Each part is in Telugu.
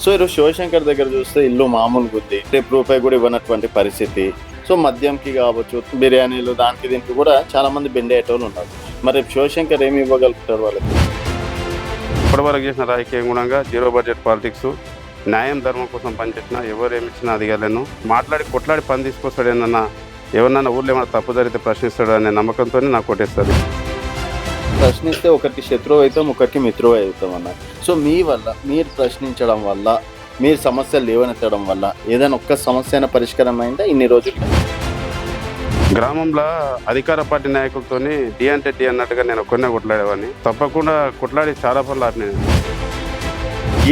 సో ఈరోజు శివశంకర్ దగ్గర చూస్తే ఇల్లు మామూలుగా ఉంది, రేపు రూపాయి కూడా ఇవ్వనటువంటి పరిస్థితి. సో మద్యంకి కావచ్చు, బిర్యానీలు దానికి దీనికి కూడా చాలా మంది బెండేటోళ్ళు ఉన్నారు. మరి రేపు శివశంకర్ ఏమి ఇవ్వగలుగుతారు వాళ్ళకి? ఇప్పటివరకు చేసిన రాజకీయం గుణంగా జీరో బడ్జెట్ పాలిటిక్స్, న్యాయం ధర్మం కోసం పనిచేసినా ఎవరు ఏమి ఇచ్చినా అదిగలేను, మాట్లాడి కొట్లాడి పని తీసుకొస్తాడేనన్నా, ఎవరినన్నా ఊళ్ళో ఏమైనా తప్పు జరిగితే ప్రశ్నిస్తాడు అనే నమ్మకంతో నాకు కొట్టేస్తుంది. ప్రశ్నిస్తే ఒకరికి శత్రువు అవుతాం, ఒకరికి మిత్రువు అవుతాం అన్నారు. సో మీ వల్ల, మీరు ప్రశ్నించడం వల్ల, మీరు సమస్యలు లేవనెత్తడం వల్ల ఏదైనా ఒక్క సమస్య అయినా పరిష్కారం అయిందా ఇన్ని రోజులు? గ్రామంలో అధికార పార్టీ నాయకులతో డి అంటే డి అన్నట్టుగా నేను ఒక్కనే కొట్లాడేవాడిని. తప్పకుండా కొట్లాడి చాలా పనులు ఆపినాను.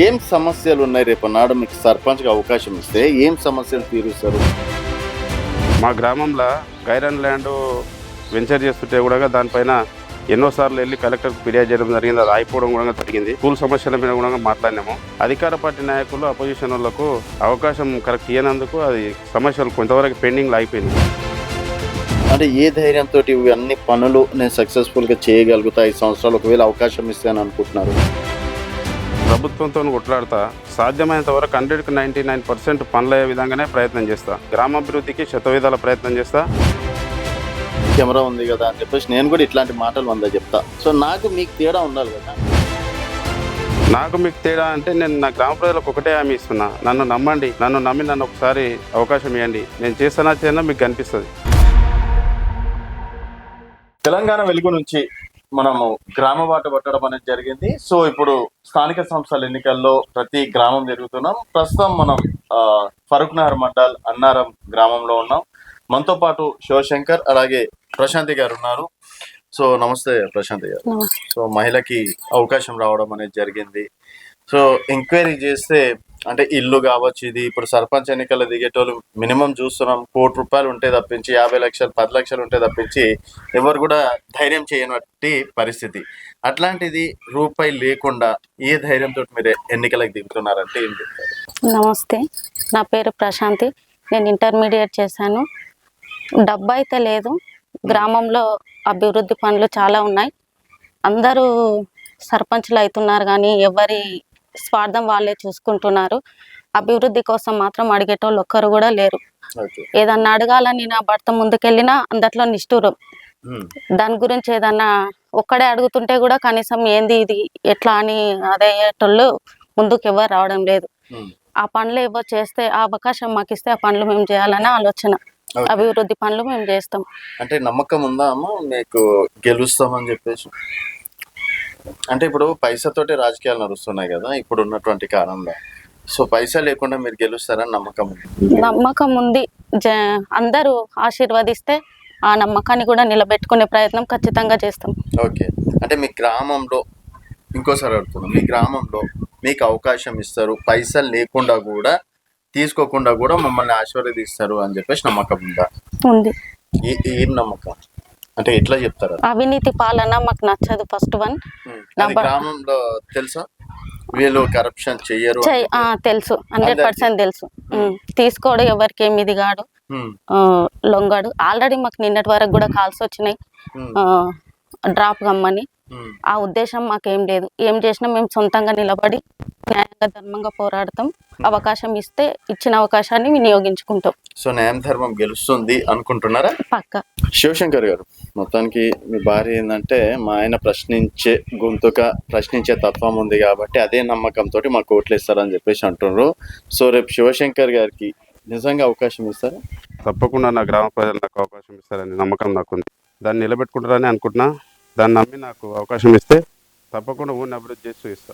ఏం సమస్యలు ఉన్నాయి? రేపు నాడు మీకు సర్పంచ్గా అవకాశం ఇస్తే ఏం సమస్యలు తీరుస్తారు? మా గ్రామంలో గైరన్ ల్యాండ్ వెంచర్ చేస్తుంటే కూడా దానిపైన ఎన్నోసార్లు వెళ్ళి కలెక్టర్కి ఫిర్యాదు చేయడం జరిగింది. అది అయిపోవడం కూడా జరిగింది. స్కూల్ సమస్యల మీద కూడా మాట్లాడినాము. అధికార పార్టీ నాయకులు అపోజిషన్ వాళ్ళకు అవకాశం కరెక్ట్ ఇవ్వనందుకు అది సమస్యలు కొంతవరకు పెండింగ్లో అయిపోయింది. అంటే ఏ ధైర్యంతో ఇవన్నీ పనులు నేను సక్సెస్ఫుల్గా చేయగలుగుతా 5 సంవత్సరాలు ఒకవేళ అవకాశం ఇస్తాను అనుకుంటున్నారు? ప్రభుత్వంతో కొట్లాడతా సాధ్యమైనంత వరకు 100కి 99% పనులయ్యే విధంగానే ప్రయత్నం చేస్తా. గ్రామాభివృద్ధికి శతవిధాల ప్రయత్నం చేస్తా. కెమెరా ఉంది కదా అని చెప్పేసి నేను కూడా ఇట్లాంటి మాటలు 100 చెప్తా. సో నాకు మీకు తేడా ఉండాలి కదా. నాకు మీకు తేడా అంటే నేను నా గ్రామ ప్రజలకు ఒకటే హామీ ఇస్తున్నా, నన్ను నమ్మండి, నన్ను నమ్మి నన్ను ఒకసారి అవకాశం ఇవ్వండి, నేను చేస్తానా చేయనా మీకు కనిపిస్తుంది. తెలంగాణ వెలుగు నుంచి మనము గ్రామ బాట పట్టడం అనేది జరిగింది. సో ఇప్పుడు స్థానిక సంస్థల ఎన్నికల్లో ప్రతి గ్రామం తిరుగుతున్నాం. ప్రస్తుతం మనం ఫరూక్నగర్ మండల్ అన్నారం గ్రామంలో ఉన్నాం. మనతో పాటు శివశంకర్ అలాగే ప్రశాంతి గారు ఉన్నారు. సో నమస్తే ప్రశాంతి గారు. సో మహిళకి అవకాశం రావడం అనేది జరిగింది. సో ఎంక్వైరీ చేస్తే అంటే ఇల్లు కావచ్చు, ఇది ఇప్పుడు సర్పంచ్ ఎన్నికల్లో దిగేటోళ్ళు మినిమం చూస్తున్నాం 1 కోటి రూపాయలు ఉంటే తప్పించి 50 లక్షలు 10 లక్షలు ఉంటే తప్పించి ఎవరు కూడా ధైర్యం చేయనట్టి పరిస్థితి. అట్లాంటిది రూపాయి లేకుండా ఏ ధైర్యంతో మీరు ఎన్నికలకు దిగుతున్నారంటే ఏం చెప్తారు? నమస్తే, నా పేరు ప్రశాంతి. నేను ఇంటర్మీడియట్ చేశాను. డబ్బు అయితే లేదు. గ్రామంలో అభివృద్ధి పనులు చాలా ఉన్నాయి. అందరూ సర్పంచ్లు అవుతున్నారు కానీ ఎవరి స్వార్థం వాళ్ళే చూసుకుంటున్నారు. అభివృద్ధి కోసం మాత్రం అడిగేటోళ్ళు ఒక్కరు కూడా లేరు. ఏదన్నా అడగాలని నా భర్త ముందుకెళ్ళినా అందట్లో నిష్ఠూరం. దాని గురించి ఏదన్నా ఒక్కడే అడుగుతుంటే కూడా కనీసం ఏంది ఇది ఎట్లా అని అదేటోళ్ళు ముందుకు ఎవరు రావడం లేదు. ఆ పనులు ఏవో చేస్తే ఆ అవకాశం మాకు ఇస్తే ఆ పనులు మేము చేయాలనే ఆలోచన. అభివృద్ధి పనులు మేము చేస్తాం. అంటే నమ్మకం ఉందా అమ్మ మీకు గెలుస్తామని చెప్పేసి? అంటే ఇప్పుడు పైసతోటి రాజకీయాలు నడుస్తున్నాయి కదా ఇప్పుడు ఉన్నటువంటి కాలంలో. సో పైసా లేకుండా మీరు గెలుస్తారని నమ్మకం ఉంది? నమ్మకం ఉంది. అందరూ ఆశీర్వదిస్తే ఆ నమ్మకాన్ని కూడా నిలబెట్టుకునే ప్రయత్నం ఖచ్చితంగా చేస్తాం. ఓకే. అంటే మీ గ్రామంలో ఇంకోసారి అడుగుతున్నాం, మీ గ్రామంలో మీకు అవకాశం ఇస్తారు, పైసలు లేకుండా కూడా తీసుకోకుండా కూడా మమ్మల్ని ఆశీర్వదిస్తారు అని చెప్పేసి నమ్మకం ఉందా? ఉంది. ఏం నమ్మకం అంటే ఎట్లా చెప్తారు? అవినీతి పాలన మాకు నచ్చదు. First one. గ్రామంలో తెలుసా వీళ్ళు కరప్షన్ చెయ్యరు? తెలుసు, 100% తెలుసు. తీసుకోడు, ఎవరికి ఏమిది కాడు, లొంగడు. ఆల్రెడీ మాకు నిన్నటి వరకు కూడా కాల్స్ వచ్చినాయి డ్రాప్ కమ్మని. ఆ ఉద్దేశం మాకేం లేదు. ఏం చేసినా మేము సొంతంగా నిలబడి న్యాయంగా ధర్మంగా పోరాడతాం. అవకాశం ఇస్తే ఇచ్చిన అవకాశాన్ని వినియోగించుకుంటాం. సో న్యాయం ధర్మం గెలుస్తుంది అనుకుంటున్నారా? పక్క. శివశంకర్ గారు, మొత్తానికి మీ భార్య ఏంటంటే మా ఆయన ప్రశ్నించే గొంతుక, ప్రశ్నించే తత్వం ఉంది కాబట్టి అదే నమ్మకంతో మాకు ఓట్లు ఇస్తారని చెప్పేసి అంటున్నారు. సో రేపు శివశంకర్ గారికి నిజంగా అవకాశం ఇస్తారా? తప్పకుండా నా గ్రామ ప్రజలు నాకు అవకాశం ఇస్తారని నమ్మకం నాకుంది. దాన్ని నిలబెట్టుకుంటారని అనుకుంటున్నా. దాన్ని నమ్మి నాకు అవకాశం ఇస్తే తప్పకుండా ఊరిని అభివృద్ధి చేసి చూపిస్తా.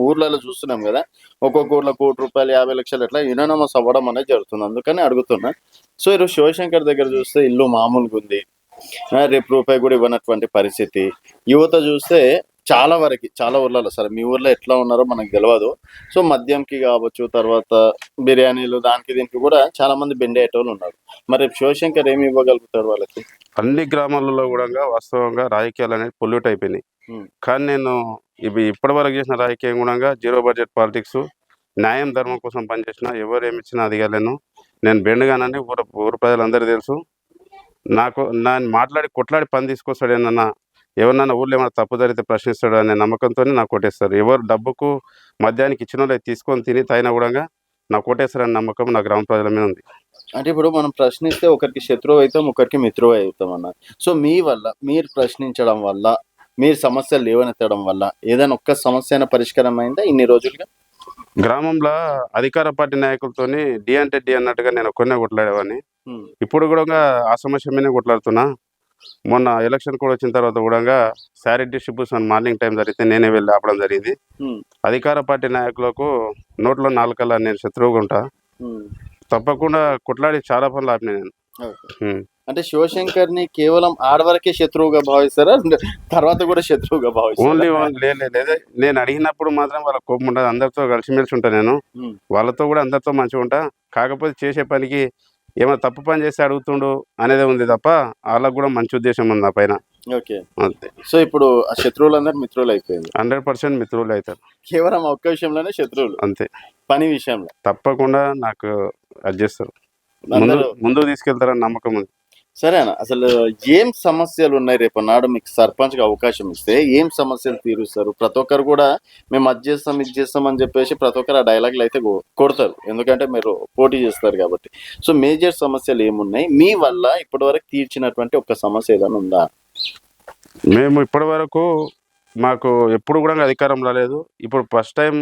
ఊర్లలో చూస్తున్నాం కదా, ఒక్కొక్క ఊర్లో 1 కోటి రూపాయలు 50 లక్షలు ఎట్లా యునానమస్ అవ్వడం అనేది జరుగుతుంది. అందుకని అడుగుతున్నా. సో ఈరోజు శివశంకర్ దగ్గర చూస్తే ఇల్లు మామూలుగా ఉంది, రేపు రూపాయి కూడా ఇవ్వనటువంటి పరిస్థితి. యువత చూస్తే చాలా వరకు చాలా ఊర్లలో, సరే మీ ఊర్లో ఎట్లా ఉన్నారో మనకు తెలియదు. సో మద్యంకి కావచ్చు, తర్వాత బిర్యానీలు దానికి దీనికి కూడా చాలా మంది బెండేటోళ్ళు ఉన్నారు. మరి శివశంకర్ ఏమి ఇవ్వగలుగుతాడు వాళ్ళకి? అన్ని గ్రామాలలో కూడా వాస్తవంగా రాజకీయాలు అనేది పొల్యూట్ అయిపోయినాయి. కానీ నేను ఇప్పటివరకు చేసిన రాజకీయం కూడా జీరో బడ్జెట్ పాలిటిక్స్, న్యాయం ధర్మం కోసం పనిచేసినా ఎవరు ఏమి ఇచ్చినా అదిగలేను. నేను బెండుగానని ఊరు ప్రజలందరూ తెలుసు. నేను మాట్లాడి కొట్లాడి పని తీసుకొస్తాడేనన్నా, ఎవరినైనా ఊళ్ళో ఏమైనా తప్పు జరిగితే ప్రశ్నిస్తాడు అనే నమ్మకంతో నాకు ఓటేస్తారు. ఎవరు డబ్బుకు మద్యానికి ఇచ్చిన వాళ్ళు తీసుకొని తిని తాగినా కూడా నాకు ఓటేస్తారనే నమ్మకం నా గ్రామ ప్రజల మీద ఉంది. అంటే ఇప్పుడు మనం ప్రశ్నిస్తే ఒకరికి శత్రువు అవుతాం, ఒకరికి మిత్రువు అవుతాం అన్న. సో మీ వల్ల, మీరు ప్రశ్నించడం వల్ల, మీరు సమస్యలు లేవనెత్తడం వల్ల ఏదైనా ఒక్క సమస్య అయినా పరిష్కారం అయిందా ఇన్ని రోజులుగా? గ్రామంలో అధికార పార్టీ నాయకులతోని డి అంటే డి అన్నట్టుగా నేను ఒక్కనే కొట్లాడేవాడిని. ఇప్పుడు కూడా ఆ సమస్య మీదనే కొట్లాడుతున్నా. మొన్న ఎలక్షన్ కూడా వచ్చిన తర్వాత కూడా శారీ డిస్ట్రిబ్యూషన్ మార్నింగ్ టైం జరిగితే నేనే వెళ్ళి ఆపడం జరిగింది. అధికార పార్టీ నాయకులకు నోట్లో నాలుకల్లా నేను శత్రువుగా ఉంటా. తప్పకుండా కొట్లాడి చాలా పనులు ఆపిన నేను. అంటే శివశంకర్ ని కేవలం ఆడవరకే శత్రువుగా భావిస్తారా, తర్వాత కూడా శత్రువుగా ఓన్లీ భావిస్తారా? లేదా నేను అడిగినప్పుడు మాత్రం వాళ్ళ కోపం ఉండదు. అందరితో కలిసిమెలిసి ఉంటా నేను. వాళ్ళతో కూడా అందరితో మంచిగా ఉంటా. కాకపోతే చేసే పనికి ఏమైనా తప్పు పని చేస్తే అడుగుతుండు అనేదే ఉంది తప్ప వాళ్ళకు కూడా మంచి ఉద్దేశం ఉంది నా పైన. ఓకే, అంతే. సో ఇప్పుడు ఆ శత్రువులందరూ మిత్రులు అయిపోయింది. 100% మిత్రులు అవుతారు. కేవలం ఒక్క విషయంలోనే శత్రువులు, అంతే. పని విషయంలో తప్పకుండా నాకు అది చేస్తారు, అందరూ. ముందుకు తీసుకెళ్తారని నమ్మకం ఉంది. సరేనా, అసలు ఏం సమస్యలు ఉన్నాయి రేపు నాడు మీకు సర్పంచ్ గా అవకాశం ఇస్తే ఏం సమస్యలు తీరుస్తారు? ప్రతి ఒక్కరు కూడా మేము అది చేస్తాం ఇది చేస్తాం అని చెప్పేసి ప్రతి ఒక్కరు ఆ డైలాగులు అయితే కొడతారు, ఎందుకంటే మీరు పోటీ చేస్తారు కాబట్టి. సో మేజర్ సమస్యలు ఏమున్నాయి మీ వల్ల ఇప్పటి వరకు తీర్చినటువంటి ఒక సమస్య ఏదైనా ఉందా? మేము ఇప్పటి వరకు మాకు ఎప్పుడు కూడా అధికారం రాలేదు. ఇప్పుడు ఫస్ట్ టైం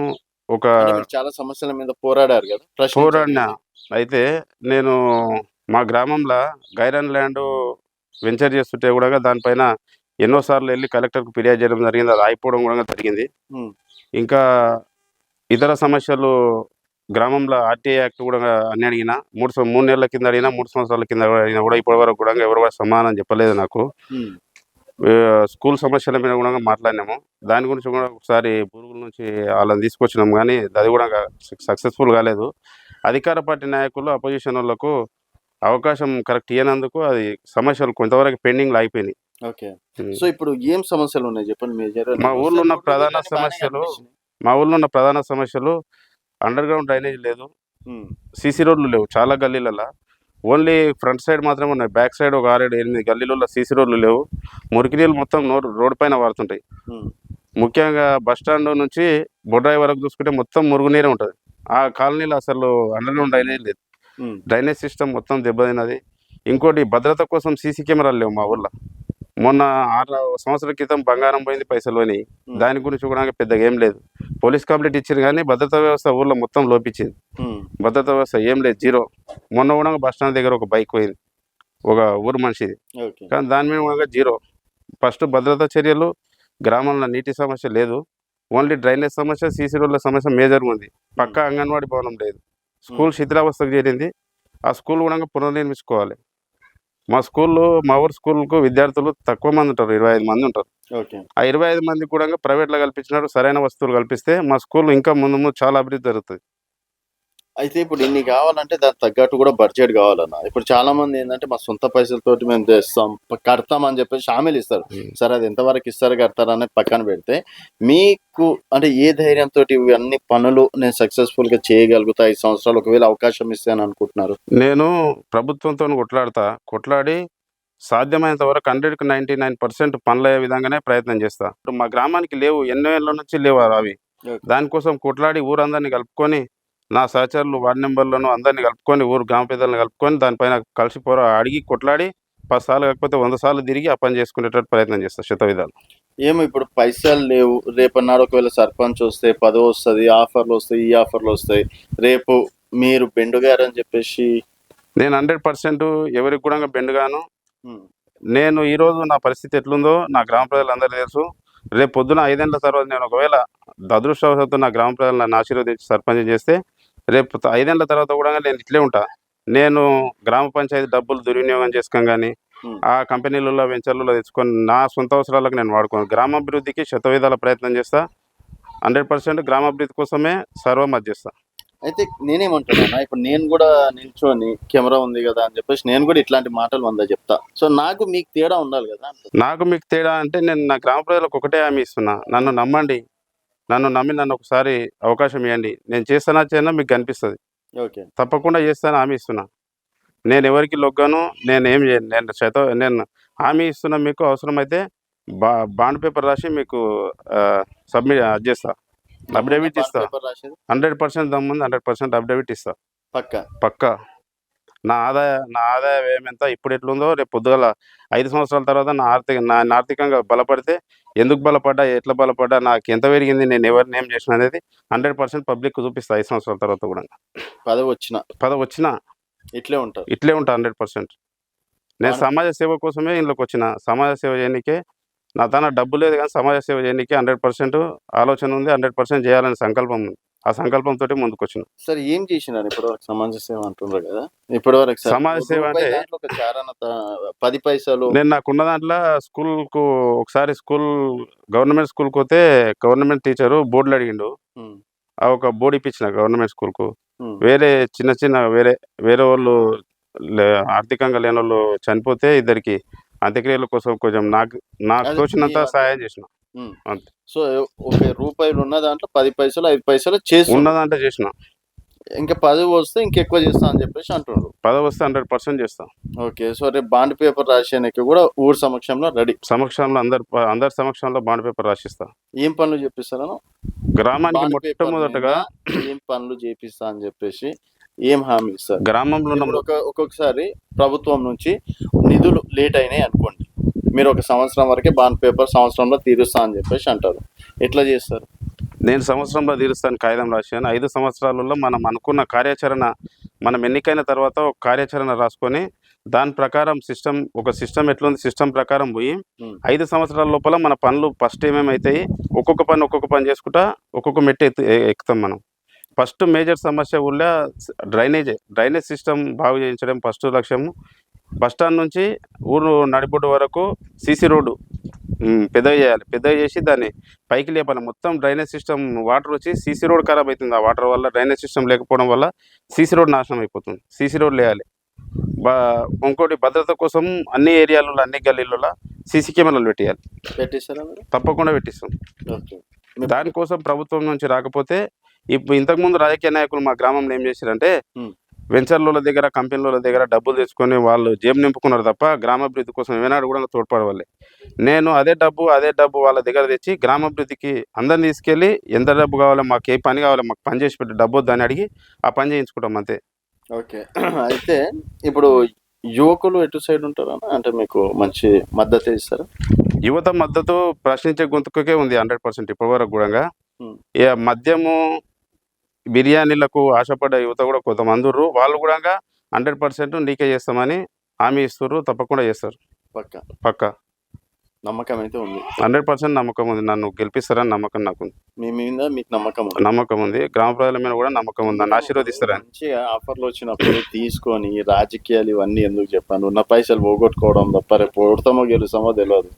ఒక అంటే మీరు చాలా సమస్యల మీద పోరాడారు కదా, పోరాడిన. అయితే నేను మా గ్రామంలో గైరన్ ల్యాండ్ వెంచర్ చేస్తుంటే కూడా దానిపైన ఎన్నోసార్లు వెళ్ళి కలెక్టర్కు ఫిర్యాదు చేయడం జరిగింది. అది అయిపోవడం కూడా జరిగింది. ఇంకా ఇతర సమస్యలు గ్రామంలో ఆర్టీఐ యాక్ట్ కూడా అన్ని అడిగినా, 3 నెలల కింద అడిగినా, 3 సంవత్సరాల కింద అడిగినా కూడా ఇప్పటి వరకు కూడా ఎవరు కూడా సమాధానం చెప్పలేదు నాకు. స్కూల్ సమస్యల మీద కూడా మాట్లాడినాము. దాని గురించి కూడా ఒకసారి పురుగుల నుంచి వాళ్ళని తీసుకొచ్చినాము, కానీ అది కూడా సక్సెస్ఫుల్ కాలేదు. అధికార పార్టీ నాయకులు అపోజిషన్ వాళ్ళకు అవకాశం కరెక్ట్ ఇవ్వనందుకు అది సమస్యలు కొంతవరకు పెండింగ్లో అయిపోయినాయి. ఓకే, సో ఇప్పుడు ఏం సమస్యలు ఉన్నాయి చెప్పండి మేజర్? మా ఊళ్ళో ఉన్న ప్రధాన సమస్యలు అండర్ గ్రౌండ్ డ్రైనేజ్ లేదు, సీసీ రోడ్లు లేవు చాలా గల్లీలలో. ఓన్లీ ఫ్రంట్ సైడ్ మాత్రమే ఉన్నాయి. బ్యాక్ సైడ్ ఒక 6-8 గల్లీలలో సీసీ రోడ్లు లేవు. మురికి నీళ్ళు మొత్తం రోడ్ పైన వాడుతుంటాయి. ముఖ్యంగా బస్ స్టాండ్ నుంచి బొడ్రాయి వరకు చూసుకుంటే మొత్తం మురుగునీరే ఉంటుంది. ఆ కాలనీలో అసలు అండర్ గ్రౌండ్ డ్రైనేజ్ లేదు. డ్రైనేజ్ సిస్టమ్ మొత్తం దెబ్బతిన్నది. ఇంకోటి భద్రత కోసం సీసీ కెమెరాలు లేవు మా ఊళ్ళో. మొన్న 6 సంవత్సరాల క్రితం బంగారం పోయింది, పైసలు పోయినాయి. దాని గురించి కూడా పెద్దగా ఏం లేదు. పోలీస్ కంప్లైంట్ ఇచ్చారు కానీ భద్రతా వ్యవస్థ ఊళ్ళో మొత్తం లోపించింది. భద్రతా వ్యవస్థ ఏం లేదు, జీరో. మొన్న కూడా బస్ స్టాండ్ దగ్గర ఒక బైక్ పోయింది, ఒక ఊరు మనిషిది, కానీ దాని మీద కూడా జీరో. ఫస్ట్ భద్రతా చర్యలు, గ్రామంలో నీటి సమస్య లేదు, ఓన్లీ డ్రైనేజ్ సమస్య, సీసీ రోడ్ల సమస్య మేజర్గా ఉంది. పక్కా అంగన్వాడీ భవనం లేదు, స్కూల్ శిథిలావస్థకు చేరింది. ఆ స్కూల్ కూడా పునర్నిర్మించుకోవాలి. మా ఊరు స్కూల్కు విద్యార్థులు తక్కువ మంది ఉంటారు, 25 మంది ఉంటారు. ఆ 25 మంది కూడా ప్రైవేట్లో కల్పించినారు. సరైన వస్తువులు కల్పిస్తే మా స్కూల్ ఇంకా ముందు చాలా అభివృద్ధి జరుగుతుంది. అయితే ఇప్పుడు ఇన్ని కావాలంటే దానికి తగ్గట్టు కూడా బడ్జెట్ కావాలన్న. ఇప్పుడు చాలా మంది ఏంటంటే మా సొంత పైసలతోటి మేము చేస్తాం, కడతాం అని చెప్పేసి హామీలు ఇస్తారు. సరే, అది ఎంతవరకు ఇస్తారు కడతారు అనేది పక్కన పెడితే, మీకు అంటే ఏ ధైర్యంతో ఇవన్నీ పనులు నేను సక్సెస్ఫుల్ గా చేయగలుగుతా 5 సంవత్సరాలు ఒకవేళ అవకాశం ఇస్తాను అనుకుంటున్నారు? నేను ప్రభుత్వంతో కొట్లాడి సాధ్యమైనంత వరకు 100కి 99% పనులు అయ్యే విధంగానే ప్రయత్నం చేస్తా. మా గ్రామానికి లేవు, ఎన్నో ఏళ్ళ నుంచి లేవు అవి. దానికోసం కొట్లాడి ఊరందరినీ కలుపుకొని, నా సహచరులు వార్డు మెంబర్లను అందరినీ కలుపుకొని, ఊరు గ్రామ పెద్దలను కలుపుకొని దానిపైన కలిసి అడిగి కొట్లాడి 10 సార్లు కాకపోతే 100 సార్లు తిరిగి ఆ పని చేసుకునేటట్టు ప్రయత్నం చేస్తా శతవిధాలు. ఏమో ఇప్పుడు పైసలు లేవు, రేపన్నాడు ఒకవేళ సర్పంచ్ వస్తే పదవి వస్తుంది, ఆఫర్లు వస్తాయి, ఈ ఆఫర్లు వస్తాయి, రేపు మీరు బెండుగారు అని చెప్పేసి. నేను 100% ఎవరికి కూడా బెండుగాను. నేను ఈరోజు నా పరిస్థితి ఎట్లుందో నా గ్రామ ప్రజలందరికీ తెలుసు. రేపు పొద్దున 5 ఏళ్ల తర్వాత నేను ఒకవేళ అదృష్టవశాత్తు నా గ్రామ ప్రజలు నన్ను ఆశీర్వదించి సర్పంచ్ చేస్తే, రేపు 5 ఏళ్ల తర్వాత కూడా నేను ఇట్లే ఉంటా. నేను గ్రామ పంచాయతీ డబ్బులు దుర్వినియోగం చేసుకోను, కానీ ఆ కంపెనీలలో వెంచర్లలో తెచ్చుకొని నా సొంత అవసరాలకు నేను వాడుకోను. గ్రామాభివృద్ధికి శతవిధాల ప్రయత్నం చేస్తా. 100% గ్రామాభివృద్ధి కోసమే సర్వమతి చేస్తా. అయితే నేనేమంటున్నా, ఇప్పుడు నేను కూడా నిల్చొని కెమెరా ఉంది కదా అని చెప్పేసి నేను కూడా ఇట్లాంటి మాటలు 100 చెప్తా. సో నాకు మీకు తేడా ఉండాలి కదా. నాకు మీకు తేడా అంటే నేను నా గ్రామ ప్రజలకు ఒకటే హామీ ఇస్తున్నా, నన్ను నమ్మండి, నన్ను నమ్మి నన్ను ఒకసారి అవకాశం ఇవ్వండి. నేను చేస్తానా చేయనా మీకు కనిపిస్తుంది. తప్పకుండా చేస్తాను, హామీ ఇస్తున్నా. నేను ఎవరికి లొగ్గాను, నేను ఏం చేయను. నేను హామీ ఇస్తున్నా, మీకు అవసరమైతే బాండ్ పేపర్ రాసి మీకు సబ్మిట్ చేస్తా, అఫిడవిట్ ఇస్తా. పేపర్ రాసేది 100% దమ్ముంది, 100% అఫిడవిట్ ఇస్తా పక్క. పక్కా. నా ఆదాయ వ్యయం ఎంత ఇప్పుడు ఎట్లుందో రేపు పొద్దుగల 5 సంవత్సరాల తర్వాత నా ఆర్థికంగా బలపడితే ఎందుకు బలపడ్డా, ఎట్లా బలపడ్డా, నాకు ఎంత పెరిగింది, నేను ఎవరిని ఏం చేసిన అనేది 100% పబ్లిక్ చూపిస్తా 5 సంవత్సరాల తర్వాత కూడా. పదవి వచ్చినా ఇట్లే ఉంటా 100%. నేను సమాజ సేవ కోసమే ఇంట్లోకి వచ్చిన. సమాజ సేవ చేయడానికే నా తన డబ్బు లేదు, కానీ సమాజ సేవ చేయడానికి 100% ఆలోచన ఉంది, 100% చేయాలనే సంకల్పం ఉంది. ఆ సంకల్పంతో ముందుకు వచ్చిన. సరే ఏం చేసినారు ఇప్పటివరకు సమాజ సేవ అంటున్నారు కదా, ఇప్పటివరకు సమాజ సేవ అంటే 10 పైసలు. నేను నాకున్న దాంట్లో స్కూల్కు ఒకసారి గవర్నమెంట్ స్కూల్కి పోతే గవర్నమెంట్ టీచరు బోర్డులు అడిగిండు. ఆ ఒక బోర్డు ఇప్పించిన గవర్నమెంట్ స్కూల్కు. వేరే చిన్న వేరే వాళ్ళు ఆర్థికంగా లేని వాళ్ళు చనిపోతే ఇద్దరికి అంత్యక్రియల కోసం కొంచెం నాకు తోచినంత సహాయం చేసిన. అంతే. సో రూపాయలు ఉన్న దాంట్లో 10 పైసలు 5 పైసలు చేసి ఉన్నదంటే చేసిన. ఇంకా 10 వస్తే ఇంకెక్కువ చేస్తా అని చెప్పేసి అంటున్నారు. 10 వస్తే 100% చేస్తా. ఓకే. సో రేపు బాండ్ పేపర్ రాసేయడానికి కూడా ఊరు సమక్షంలో సమక్షంలో అందరి సమక్షంలో బాండ్ పేపర్ రాసిస్తా. ఏం పనులు చేపిస్తాను గ్రామానికి మొట్టమొదటగా ఏం పనులు చేపిస్తా అని చెప్పేసి ఏం హామీ ఇస్తారు? గ్రామంలో ఒక్కొక్కసారి ప్రభుత్వం నుంచి నిధులు లేట్ అయినాయి అనుకోండి, మీరు 1 సంవత్సరం వరకే బాండ్ పేపర్ సంవత్సరంలో తీరుస్తా అని చెప్పేసి అంటారు. ఎట్లా చేస్తారు? నేను సంవత్సరంలో తీరుస్తాను కాగితం రాశాను. 5 సంవత్సరాలలో మనం అనుకున్న కార్యాచరణ, మనం ఎన్నికైన తర్వాత ఒక కార్యాచరణ రాసుకొని దాని ప్రకారం ఒక సిస్టమ్ ఎట్లుంది సిస్టమ్ ప్రకారం పోయి 5 సంవత్సరాల లోపల మన పనులు ఫస్ట్ ఏమేమవుతాయి, ఒక్కొక్క పని చేసుకుంటా ఒక్కొక్క మెట్టు ఎక్కుతాం మనం. ఫస్ట్ మేజర్ సమస్య ఊళ్ళో డ్రైనేజ్ సిస్టమ్ బాగు చేయించడం ఫస్ట్ లక్ష్యము. బస్టాండ్ నుంచి ఊరు నడిబొడ్డు వరకు సీసీ రోడ్డు పెద్దగా చేసి దాన్ని పైకి లేపాలి. మొత్తం డ్రైనేజ్ సిస్టమ్ వాటర్ వచ్చి సీసీ రోడ్ ఖరాబ్ అవుతుంది. ఆ వాటర్ వల్ల డ్రైనేజ్ సిస్టమ్ లేకపోవడం వల్ల సీసీ రోడ్ నాశనం అయిపోతుంది. సీసీ రోడ్ వేయాలి. ఇంకోటి భద్రత కోసం అన్ని ఏరియాలలో అన్ని గల్లీలలో సీసీ కెమెరాలు పెట్టిస్తారా? తప్పకుండా పెట్టిస్తాం. దానికోసం ప్రభుత్వం నుంచి రాకపోతే ఇంతకుముందు రాజకీయ నాయకులు మా గ్రామంలో ఏం చేశారంటే వెంచర్ల దగ్గర కంపెనీల దగ్గర డబ్బులు తెచ్చుకొని వాళ్ళు జేబు నింపుకున్నారు తప్ప గ్రామాభివృద్ధి కోసం ఏనాడు కూడా తోడ్పడవాలి. నేను అదే డబ్బు వాళ్ళ దగ్గర తెచ్చి గ్రామాభివృద్ధికి అందరిని తీసుకెళ్ళి ఎంత డబ్బు కావాలో, మాకు ఏ పని కావాలో మాకు పని చేసి పెట్టి డబ్బు దాన్ని అడిగి ఆ పని చేయించుకుంటాం అంతే. ఓకే. అయితే ఇప్పుడు యువకులు ఎటు సైడ్ ఉంటారా? అంటే మీకు మంచి మద్దతు ఇస్తారా? యువత మద్దతు ప్రశ్నించే గొంతుకే ఉంది 100% ఇప్పటి వరకు కూడా. మద్యము బిర్యానీలకు ఆశపడ్డ యువత కూడా కొంతమంది వాళ్ళు కూడా 100% నీకే చేస్తామని హామీ ఇస్తారు. తప్పకుండా చేస్తారు. పక్కా నమ్మకం అయితే ఉంది. 100% నమ్మకం ఉంది. నన్ను గెలిపిస్తారని నమ్మకం నాకు ఉంది. మీ మీద మీకు నమ్మకం ఉంది. గ్రామ ప్రజల మీద కూడా నమ్మకం ఉంది. నన్ను ఆశీర్వదిస్తారని. మంచిగా ఆఫర్లు వచ్చినప్పుడు తీసుకొని రాజకీయాలు ఇవన్నీ ఎందుకు చెప్పాను, ఉన్న పైసలు పోగొట్టుకోవడం తప్ప రేపు ఓడతామో గెలుస్తామో తెలియదు.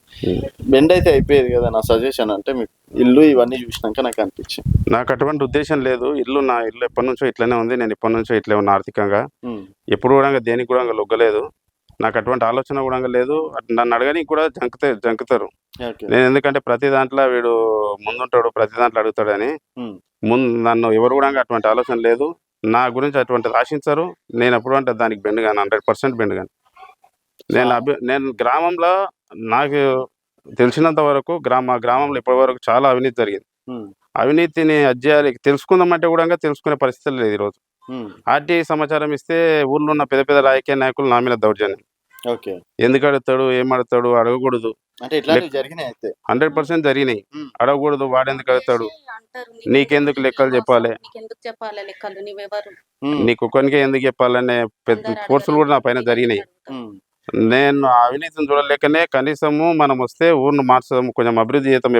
బెండ్ అయితే అయిపోయేది కదా. నా సజెషన్ అంటే మీకు ఇల్లు ఇవన్నీ చూసినాక నాకు అనిపించింది. నాకు అటువంటి ఉద్దేశం లేదు. నా ఇల్లు ఎప్పటి నుంచో ఇట్లనే ఉంది. నేను ఎప్పటి నుంచో ఇట్లే ఉన్నా. ఆర్థికంగా ఎప్పుడు కూడా దేనికి కూడా లొగ్గలేదు. నాకు అటువంటి ఆలోచన కూడా లేదు. నన్ను అడగడానికి కూడా జంకుతారు. నేను ఎందుకంటే ప్రతి దాంట్లో వీడు ముందుంటాడు, ప్రతి దాంట్లో అడుగుతాడని నన్ను ఎవరు కూడా అటువంటి ఆలోచన లేదు. నా గురించి అటువంటిది ఆశించరు. నేను ఎప్పుడు అంటే దానికి బెండుగాను, 100% బెండుగాను. నేను గ్రామంలో నాకు తెలిసినంత వరకు మా గ్రామంలో ఇప్పటి వరకు చాలా అవినీతి జరిగింది. అవినీతిని అధ్యాయాలు తెలుసుకుందామంటే కూడా తెలుసుకునే పరిస్థితి లేదు ఈరోజు. ఆర్టీఐ సమాచారం ఇస్తే ఊర్లో ఉన్న పెద్ద రాజకీయ నాయకులు నా మీద దౌర్జన్యం. ఎందుకు అడుగుతాడు, ఏం అడుగుతాడు, అడగకూడదు. 100% జరిగినాయి. అడగకూడదు, వాడెందుకు అడుగుతాడు, నీకెందుకు లెక్కలు చెప్పాలి, నీకు ఒక్కనికే ఎందుకు చెప్పాలనే పెద్ద కోర్సులు కూడా నా పైన జరిగినాయి. నేను అవినీతిని చూడలేకనే కనీసము మనం వస్తే ఊరిని మార్చడం, కొంచెం అభివృద్ధి చేద్దాం.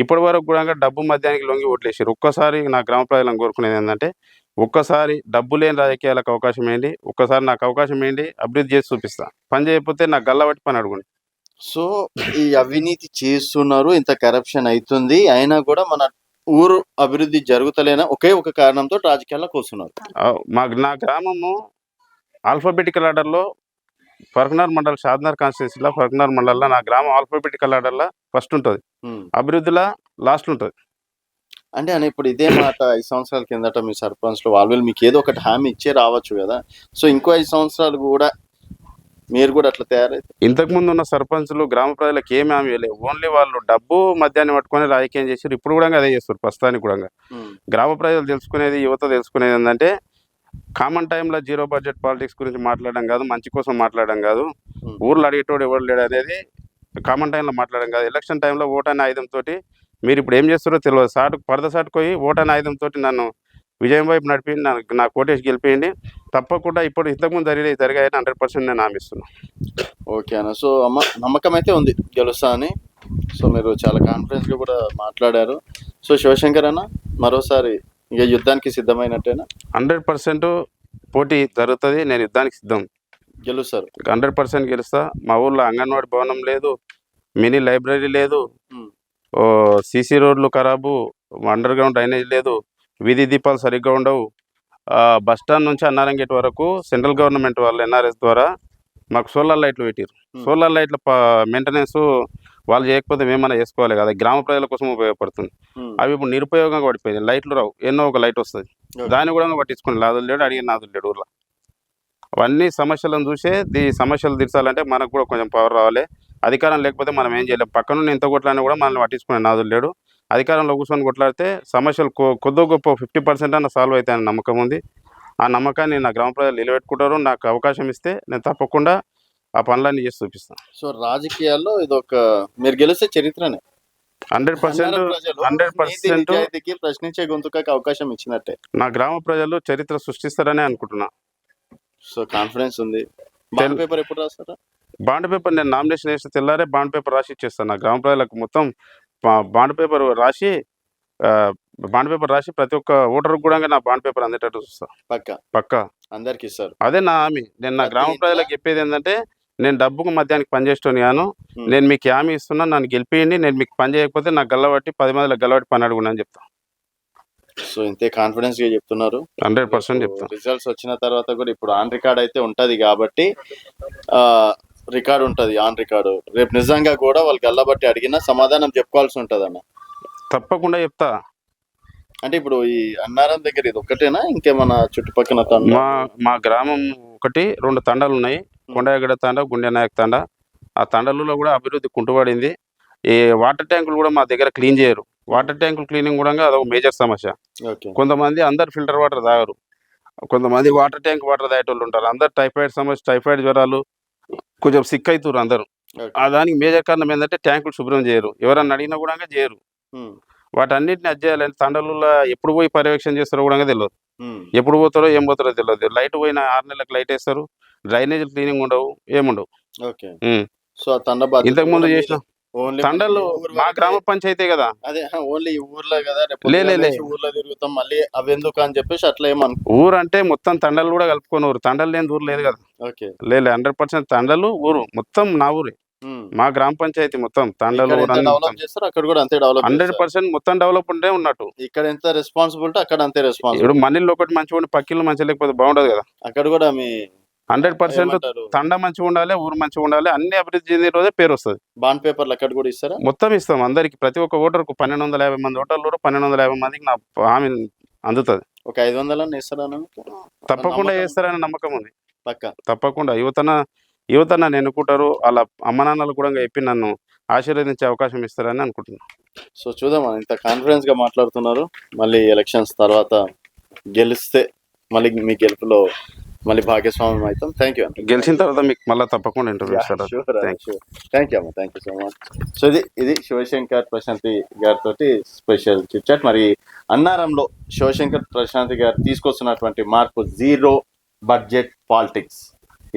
ఇప్పటి వరకు కూడా డబ్బు మధ్యానికి లొంగి ఓట్లేసారు. ఒక్కసారి నా గ్రామ ప్రజలను కోరుకునేది ఏంటంటే, ఒక్కసారి డబ్బు లేని రాజకీయాలకు అవకాశం ఏంటి, ఒక్కసారి నాకు అవకాశం ఏంటి, అభివృద్ధి చేసి చూపిస్తా. పని చేయకపోతే నాకు గల్లబట్టి పని అడుగుండి. సో ఈ అవినీతి చేస్తున్నారు, ఇంత కరప్షన్ అవుతుంది, అయినా కూడా మన ఊరు అభివృద్ధి జరుగుతలేనా ఒకే ఒక కారణంతో రాజకీయాలకు వస్తున్నారు. నా గ్రామము ఆల్ఫాబెటికల్ ఆర్డర్లో ఫరక్నార్ మండల్, షాద్నగర్ కాన్స్టిట్యూన్సీలో ఫరక్నార్ మండల్లో నా గ్రామం ఆల్ఫాబెటికల్ ఆర్డర్లో ఫస్ట్ ఉంటుంది, అభివృద్ధిలో లాస్ట్ ఉంటుంది. అంటే ఇప్పుడు ఇదే మాట 5 సంవత్సరాల కిందట మీ సర్పంచ్లు వాళ్ళు మీకు ఏదో ఒకటి హామీ ఇచ్చే రావచ్చు కదా. సో ఇంకో 5 సంవత్సరాలు కూడా మీరు కూడా అట్లా తయారైతే ఇంతకు ముందు ఉన్న సర్పంచులు గ్రామ ప్రజలకు ఏమి హామీ ఇవ్వలేదు. ఓన్లీ వాళ్ళు డబ్బు మద్యాన్ని పట్టుకొని రాజకీయం చేసారు. ఇప్పుడు కూడా అదే చేస్తారు ప్రస్తుతానికి కూడా. గ్రామ ప్రజలు తెలుసుకునేది, యువత తెలుసుకునేది ఏంటంటే కామన్ టైంలో జీరో బడ్జెట్ పాలిటిక్స్ గురించి మాట్లాడడం కాదు, మంచి కోసం మాట్లాడడం కాదు, ఊర్లో అడిగేటోడు ఎవరు లేడు అనేది కామన్ టైంలో మాట్లాడడం కాదు. ఎలక్షన్ టైంలో ఓటనే ఆయుధంతో మీరు ఇప్పుడు ఏం చేస్తారో తెలియదు. సాటుకు పోయి ఓటనే ఆయుధంతో నన్ను విజయం వైపు నడిపి నా కోటేసి గెలిపేయండి. తప్పకుండా ఇప్పుడు ఇంతకుముందు జరిగాయని 100% నేను హామీస్తున్నాను. ఓకే అన్న. సో అమ్మ నమ్మకం అయితే ఉంది గెలుస్తా అని. సో మీరు చాలా కాన్ఫిడెన్స్గా కూడా మాట్లాడారు. సో శివశంకర్ అన్న మరోసారి ఇక యుద్ధానికి సిద్ధమైనట్టేనా? 100% పోటీ జరుగుతుంది. నేను యుద్ధానికి సిద్ధం. గెలుస్తారు? 100% గెలుస్తా. మా ఊళ్ళో అంగన్వాడీ భవనం లేదు, మినీ లైబ్రరీ లేదు, సీసీ రోడ్లు ఖరాబు, అండర్ గ్రౌండ్ డ్రైనేజ్ లేదు, వీధి దీపాలు సరిగ్గా ఉండవు. బస్ స్టాండ్ నుంచి అన్నారం గేట్ వరకు సెంట్రల్ గవర్నమెంట్ వాళ్ళు ఎన్ఆర్ఎస్ ద్వారా మాకు సోలార్ లైట్లు పెట్టారు. సోలార్ లైట్ల మెయింటెనెన్స్ వాళ్ళు చేయకపోతే మేమన్నా చేసుకోవాలి కదా, గ్రామ ప్రజల కోసం ఉపయోగపడుతుంది. అవి ఇప్పుడు నిరుపయోగంగా పడిపోయింది. లైట్లు రావు, ఎన్నో ఒక లైట్ వస్తుంది, దాన్ని కూడా పట్టించుకుని లాదులు లేడు, అడిగిన నాదులు లేడు ఊర్లో. అవన్నీ సమస్యలను చూసే ఈ సమస్యలు తీర్చాలంటే మనకు కూడా కొంచెం పవర్ రావాలి. అధికారం లేకపోతే మనం ఏం చేయలేం. పక్కనున్న ఎంత కొట్లాడినా కూడా మనల్ని పట్టించుకునే నాదులు లేడు. అధికారంలో కూర్చొని కొట్లాడితే సమస్యలు కొద్ది గొప్ప 50% అన్న సాల్వ్ అవుతాయని నమ్మకం ఉంది. ఆ నమ్మకాన్ని నా గ్రామ ప్రజలు నిలబెట్టుకుంటారు. నాకు అవకాశం ఇస్తే నేను తప్పకుండా ఆ పనులన్నీ చేసి చూపిస్తాను. సో రాజకీయాల్లో ఇది ఒక మీరు గెలిస్తే చరిత్రనే. 100% ప్రశ్నించే గొంతుకకి అవకాశం ఇచ్చినట్టే. నా గ్రామ ప్రజలు చరిత్ర సృష్టిస్తారనే అనుకుంటున్నా. సో కాన్ఫిడెన్స్ ఉంది. బాండ్ పేపర్ ఎప్పుడు రాస్తారా? బాండ్ పేపర్ నేను నామినేషన్ వేస్తే తెల్లారే బాండ్ పేపర్ రాసి ఇచ్చేస్తాను. నా గ్రామ ప్రజలకు మొత్తం బాండ్ పేపర్ రాసి ప్రతి ఒక్క ఓటర్కి కూడా నా బాండ్ పేపర్ అందేటట్టు చూస్తా. పక్కా అందరికి ఇస్తారు. అదే నా హామీ. నేను నా గ్రామ ప్రజలకు చెప్పేది ఏంటంటే నేను డబ్బుకు మధ్యానికి పనిచేస్తాను కాను. నేను మీకు హామీ ఇస్తున్నా, నన్ను గెలిపియండి. నేను మీకు పని చేయకపోతే నాకు గల్లబట్టి 10 మందిలో గల్లబట్టి పని అడుగున్నా అని చెప్తాను. సో ఇంతే కాన్ఫిడెన్స్ గా చెప్తున్నారు? 100% చెప్తాను. రిజల్ట్స్ వచ్చిన తర్వాత కూడా ఇప్పుడు ఆన్ రికార్డ్ అయితే ఉంటది కాబట్టి రికార్డ్ ఉంటది, ఆన్ రికార్డు. రేపు నిజంగా కూడా వాళ్ళు గల్లబట్టి అడిగినా సమాధానం చెప్పుకోవాల్సి ఉంటది అన్న. తప్పకుండా చెప్తా. అంటే ఇప్పుడు ఈ అన్నారం దగ్గర ఇది ఒక్కటేనా, ఇంకేమన్నా చుట్టుపక్కల మా గ్రామం 1-2 తండాలు ఉన్నాయి. కొండగడ తండ, గుండె నాయక్ తండ. ఆ తండాలలో కూడా అభివృద్ధి కుంటుపడింది. ఈ వాటర్ ట్యాంకులు కూడా మా దగ్గర క్లీన్ చేయరు. వాటర్ ట్యాంకులు క్లీనింగ్ కూడా అదొక మేజర్ సమస్య. కొంతమంది అందరు ఫిల్టర్ వాటర్ తాగరు, కొంతమంది వాటర్ ట్యాంక్ వాటర్ తాగేటోళ్ళు ఉంటారు. అందరు టైఫాయిడ్ జ్వరాలు కొంచెం సిక్ అవుతారు అందరూ. దానికి మేజర్ కారణం ఏంటంటే ట్యాంకులు శుభ్రం చేయరు. ఎవరన్నా అడిగినా కూడా చేయరు. వాటన్నిటిని అధ్యాయాలని తండలలో ఎప్పుడు పోయి పర్యవేక్షణ చేస్తారో కూడా తెలియదు. ఎప్పుడు పోతారో ఏం పోతారో తెలియదు. లైట్ పోయిన 6 నెలలకు లైట్ వేస్తారు. డ్రైనేజ్ క్లీనింగ్ ఉండవు, ఏముండవు. ఇంతకు ముందు చేసిన తండలు మా గ్రామ పంచాయతీ కదా, అదే ఓన్లీ ఊర్లో కదా, ఊర్లో తిరుగుతాం మళ్ళీ అవి ఎందుకు అని చెప్పేసి అట్లా ఏమను. ఊరు అంటే మొత్తం తండలు కూడా కలుపుకొని ఊరు. తండలు లేని ఊరు లేదు కదా. లేదు 100% తండలు ఊరు మొత్తం నా ఊరే. మా గ్రామ పంచాయతీ మొత్తం తండలు అక్కడ కూడా అంతే డెవలప్. 100% మొత్తం డెవలప్ ఉంటే ఉన్నట్టు. ఇక్కడ ఎంత రెస్పాన్సిబిలిటీ అక్కడ అంతే రెస్పాన్సిబిలిటీ. ఇప్పుడు మనీళ్ళు ఒకటి మంచిగా ఉండి పక్కిళ్ళు మంచిగా లేకపోతే బాగుండదు కదా. అక్కడ కూడా మీ 100% తండ మంచిగా ఉండాలి, ఊరు మంచిగా ఉండాలి, అన్ని అభివృద్ధి చెందిన రోజే పేరు వస్తుంది. బాండ్ పేపర్లు అక్కడ కూడా ఇస్తారా? మొత్తం ఇస్తాం అందరికి. ప్రతి ఒక్క ఓటర్కు 1250 మంది ఓటర్లు, 1250 మందికి నా హామీ అందుతుంది. ఒక 500 ఇస్తారా? తప్పకుండా చేస్తారని నమ్మకం ఉంది. తప్పకుండా యువత నన్ను ఎన్నుకుంటారు. వాళ్ళ అమ్మ నాన్నలు కూడా చెప్పి నన్ను ఆశీర్వదించే అవకాశం ఇస్తారని అనుకుంటున్నాను. సో చూద్దాం, ఇంత కాన్ఫిడెన్స్ గా మాట్లాడుతున్నారు. మళ్ళీ ఎలక్షన్స్ తర్వాత గెలిస్తే మళ్ళీ మీ గెలుపులో మళ్ళీ భాగస్వామ్యం అవుతాం. Thank you. గెలిచిన తర్వాత మీకు మళ్ళీ తప్పకుండా ఇంటర్వ్యూ ఇస్తారు. థ్యాంక్ యూ అమ్మ, thank you so much. So ఇది శివశంకర్ ప్రశాంతి గారితో స్పెషల్ చిట్ చాట్. మరి అన్నారంలో శివశంకర్ ప్రశాంతి గారు తీసుకొస్తున్నటువంటి మార్పు జీరో బడ్జెట్ పాలిటిక్స్,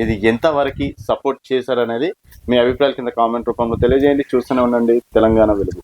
ఇది ఎంతవరకు సపోర్ట్ చేశారనేది మీ అభిప్రాయాల కింద కామెంట్ రూపంలో తెలియజేయండి. చూస్తూనే ఉండండి తెలంగాణ వెలుగు.